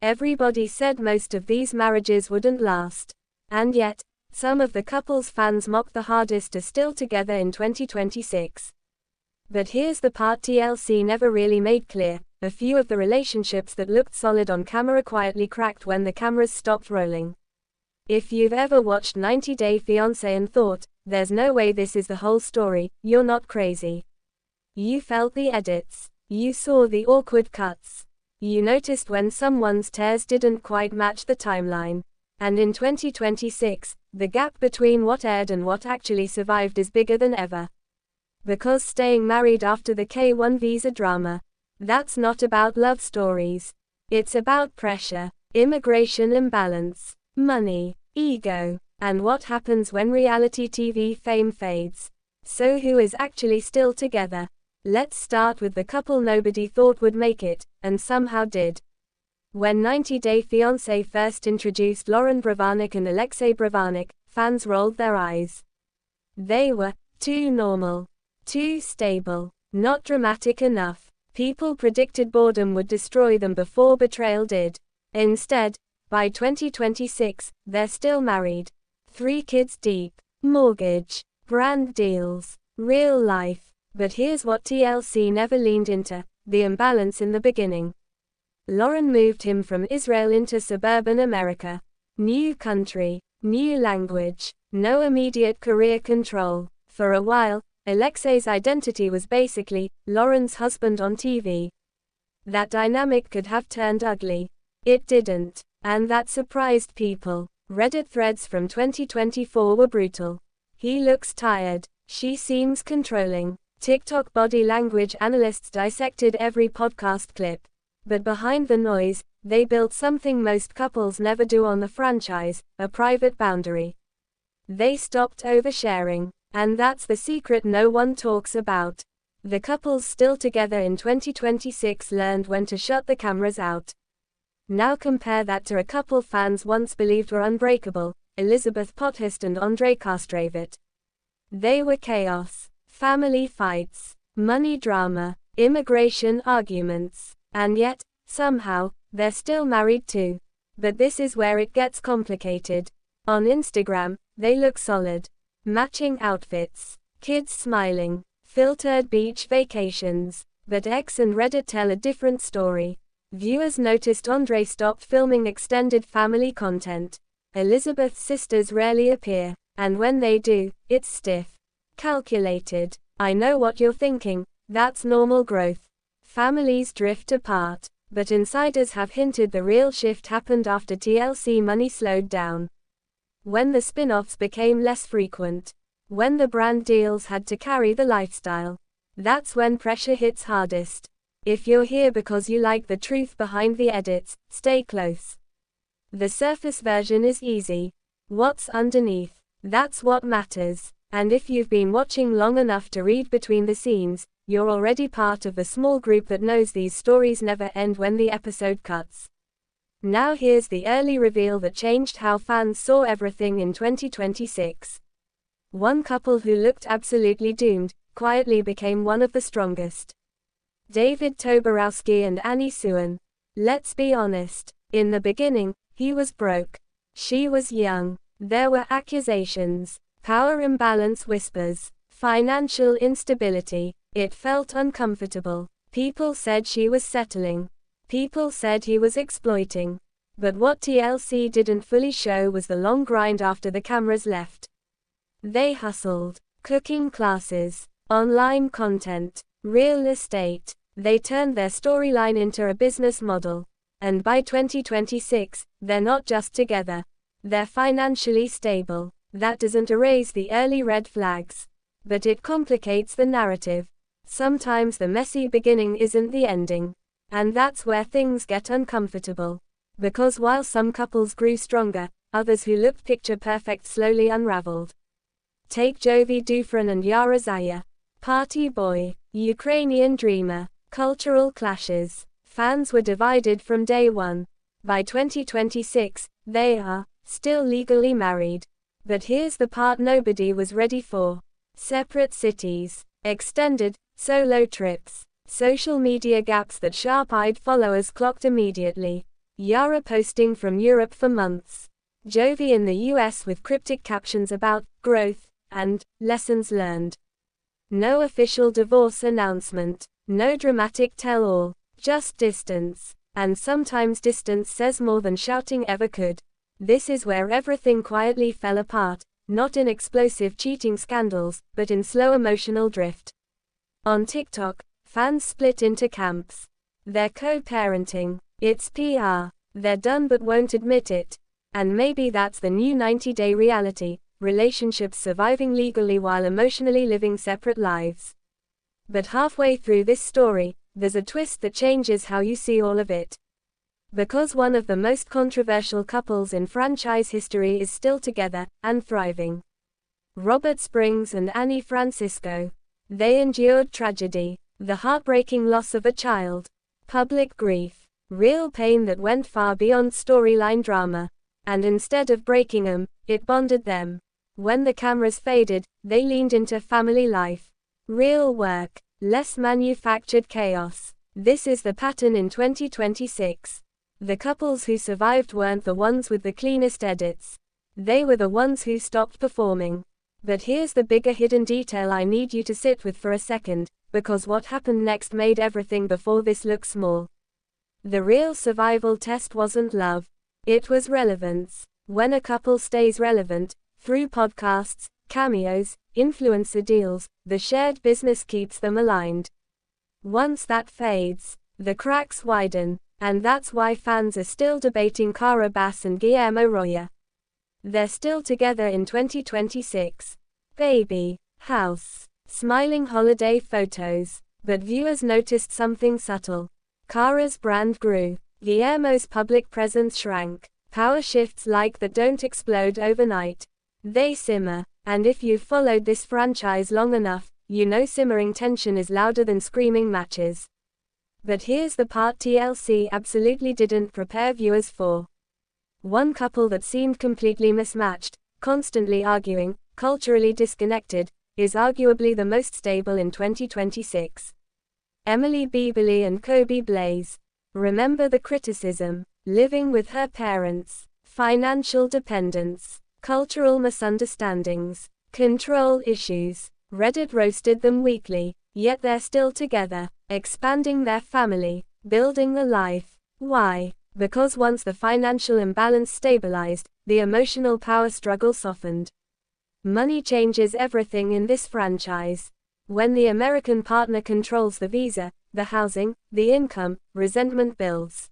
Everybody said most of these marriages wouldn't last. And yet, some of the couple's fans mocked the hardest are still together in 2026. But here's the part TLC never really made clear. A few of the relationships that looked solid on camera quietly cracked when the cameras stopped rolling. If you've ever watched 90 Day Fiancé and thought, there's no way this is the whole story, you're not crazy. You felt the edits. You saw the awkward cuts. You noticed when someone's tears didn't quite match the timeline. And in 2026, the gap between what aired and what actually survived is bigger than ever. Because staying married after the K-1 visa drama, that's not about love stories. It's about pressure, immigration imbalance, money, ego, and what happens when reality TV fame fades. So who is actually still together? Let's start with the couple nobody thought would make it, and somehow did. When 90 Day Fiancé first introduced Loren and Alexei, fans rolled their eyes. They were too normal, too stable, not dramatic enough. People predicted boredom would destroy them before betrayal did. Instead, by 2026, they're still married. 3 kids deep, mortgage, brand deals, real life. But here's what TLC never leaned into, the imbalance in the beginning. Loren moved him from Israel into suburban America. New country, new language, no immediate career control. For a while, Alexei's identity was basically Loren's husband on TV. That dynamic could have turned ugly. It didn't, and that surprised people. Reddit threads from 2024 were brutal. He looks tired. She seems controlling. TikTok body language analysts dissected every podcast clip. But behind the noise, they built something most couples never do on the franchise, a private boundary. They stopped oversharing. And that's the secret no one talks about. The couples still together in 2026 learned when to shut the cameras out. Now compare that to a couple fans once believed were unbreakable, Elizabeth and Andrei. They were chaos, family fights, money drama, immigration arguments. And yet, somehow, they're still married too. But this is where it gets complicated. On Instagram, they look solid. Matching outfits, kids smiling, filtered beach vacations. But X and Reddit tell a different story. Viewers noticed Andrei stopped filming extended family content. Elizabeth's sisters rarely appear, and when they do, it's stiff. Calculated. I know what you're thinking, that's normal growth. Families drift apart. But insiders have hinted the real shift happened after TLC money slowed down. When the spin-offs became less frequent. When the brand deals had to carry the lifestyle. That's when pressure hits hardest. If you're here because you like the truth behind the edits, stay close. The surface version is easy. What's underneath? That's what matters. And if you've been watching long enough to read between the scenes, you're already part of the small group that knows these stories never end when the episode cuts. Now here's the early reveal that changed how fans saw everything in 2026. One couple who looked absolutely doomed, quietly became one of the strongest. David Toborowski and Annie Suan. Let's be honest, in the beginning, he was broke. She was young. There were accusations, power imbalance whispers, financial instability. It felt uncomfortable. People said she was settling. People said he was exploiting. But what TLC didn't fully show was the long grind after the cameras left. They hustled. Cooking classes, online content, real estate. They turned their storyline into a business model. And by 2026, they're not just together. They're financially stable. That doesn't erase the early red flags. But it complicates the narrative. Sometimes the messy beginning isn't the ending. And that's where things get uncomfortable. Because while some couples grew stronger, others who looked picture perfect slowly unraveled. Take Jovi Yara. Party boy, Ukrainian dreamer, cultural clashes. Fans were divided from day one. By 2026, they are still legally married. But here's the part nobody was ready for. Separate cities, extended, solo trips. Social media gaps that sharp-eyed followers clocked immediately. Yara posting from Europe for months. Jovi in the US with cryptic captions about growth and lessons learned. No official divorce announcement. No dramatic tell-all. Just distance. And sometimes distance says more than shouting ever could. This is where everything quietly fell apart, not in explosive cheating scandals, but in slow emotional drift. On TikTok, fans split into camps. They're co-parenting. It's PR. They're done but won't admit it. And maybe that's the new 90-day reality, relationships surviving legally while emotionally living separate lives. But halfway through this story, there's a twist that changes how you see all of it. Because one of the most controversial couples in franchise history is still together, and thriving. Robert Springs and Annie Francisco. They endured tragedy, the heartbreaking loss of a child, public grief, real pain that went far beyond storyline drama. And instead of breaking them, it bonded them. When the cameras faded, they leaned into family life. Real work, less manufactured chaos. This is the pattern in 2026. The couples who survived weren't the ones with the cleanest edits. They were the ones who stopped performing. But here's the bigger hidden detail I need you to sit with for a second, because what happened next made everything before this look small. The real survival test wasn't love. It was relevance. When a couple stays relevant, through podcasts, cameos, influencer deals, the shared business keeps them aligned. Once that fades, the cracks widen, and that's why fans are still debating Cara Bass and Guillermo Roya. They're still together in 2026. Baby, house, smiling holiday photos. But viewers noticed something subtle. Cara's brand grew. Guillermo's public presence shrank. Power shifts like that don't explode overnight. They simmer. And if you've followed this franchise long enough, you know simmering tension is louder than screaming matches. But here's the part TLC absolutely didn't prepare viewers for. One couple that seemed completely mismatched, constantly arguing, culturally disconnected, is arguably the most stable in 2026. Emily Bieberly and Kobe Blaze. Remember the criticism, living with her parents, financial dependence, cultural misunderstandings, control issues. Reddit roasted them weekly, yet they're still together, expanding their family, building the life. Why? Because once the financial imbalance stabilized, the emotional power struggle softened. Money changes everything in this franchise. When the American partner controls the visa, the housing, the income, resentment builds.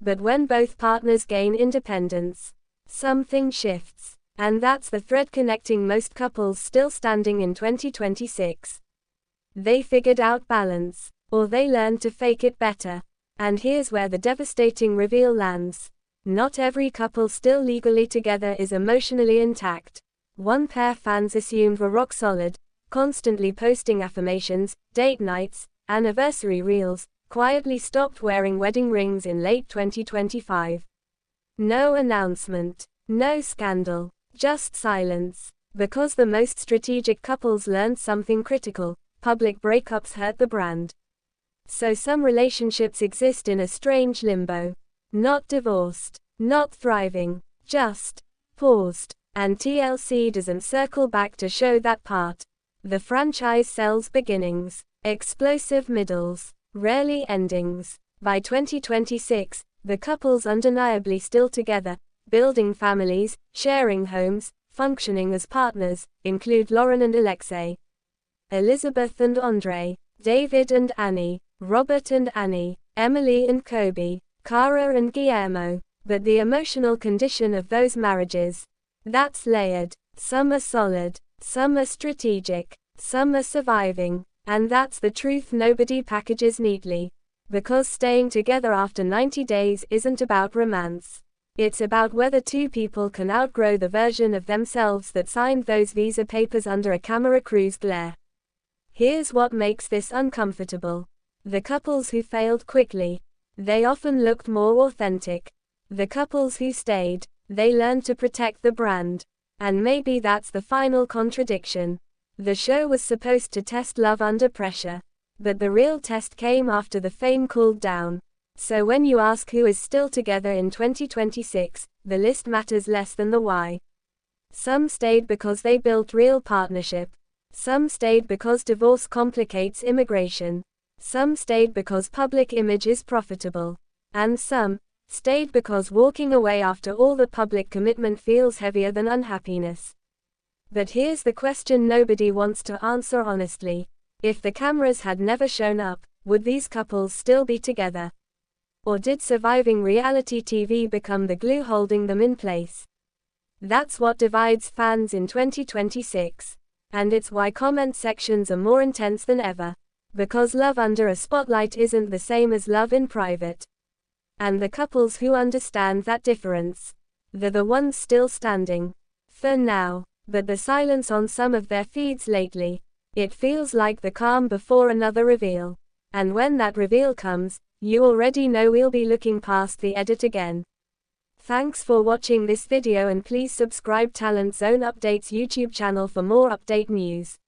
But when both partners gain independence, something shifts. And that's the thread connecting most couples still standing in 2026. They figured out balance, or they learned to fake it better. And here's where the devastating reveal lands. Not every couple still legally together is emotionally intact. One pair fans assumed were rock solid, constantly posting affirmations, date nights, anniversary reels, quietly stopped wearing wedding rings in late 2025. No announcement, no scandal, just silence. Because the most strategic couples learned something critical: public breakups hurt the brand. So some relationships exist in a strange limbo. Not divorced, not thriving, just paused. And TLC doesn't circle back to show that part. The franchise sells beginnings, explosive middles, rarely endings. By 2026, the couple's undeniably still together, building families, sharing homes, functioning as partners, include Loren and Alexei, Elizabeth and Andrei, David and Annie, Robert and Annie, Emily and Kobe, Cara and Guillermo. But the emotional condition of those marriages, that's layered. Some are solid, some are strategic, some are surviving. And that's the truth nobody packages neatly. Because staying together after 90 days isn't about romance. It's about whether two people can outgrow the version of themselves that signed those visa papers under a camera crew's glare. Here's what makes this uncomfortable. The couples who failed quickly, they often looked more authentic. The couples who stayed, they learned to protect the brand. And maybe that's the final contradiction. The show was supposed to test love under pressure. But the real test came after the fame cooled down. So when you ask who is still together in 2026, the list matters less than the why. Some stayed because they built real partnership. Some stayed because divorce complicates immigration. Some stayed because public image is profitable. And some stayed because walking away after all the public commitment feels heavier than unhappiness. But here's the question nobody wants to answer honestly. If the cameras had never shown up, would these couples still be together? Or did surviving reality TV become the glue holding them in place? That's what divides fans in 2026. And it's why comment sections are more intense than ever. Because love under a spotlight isn't the same as love in private. And the couples who understand that difference, they're the ones still standing. For now. But the silence on some of their feeds lately, it feels like the calm before another reveal. And when that reveal comes, you already know we'll be looking past the edit again. Thanks for watching this video and please subscribe Talent Zone Updates YouTube channel for more update news.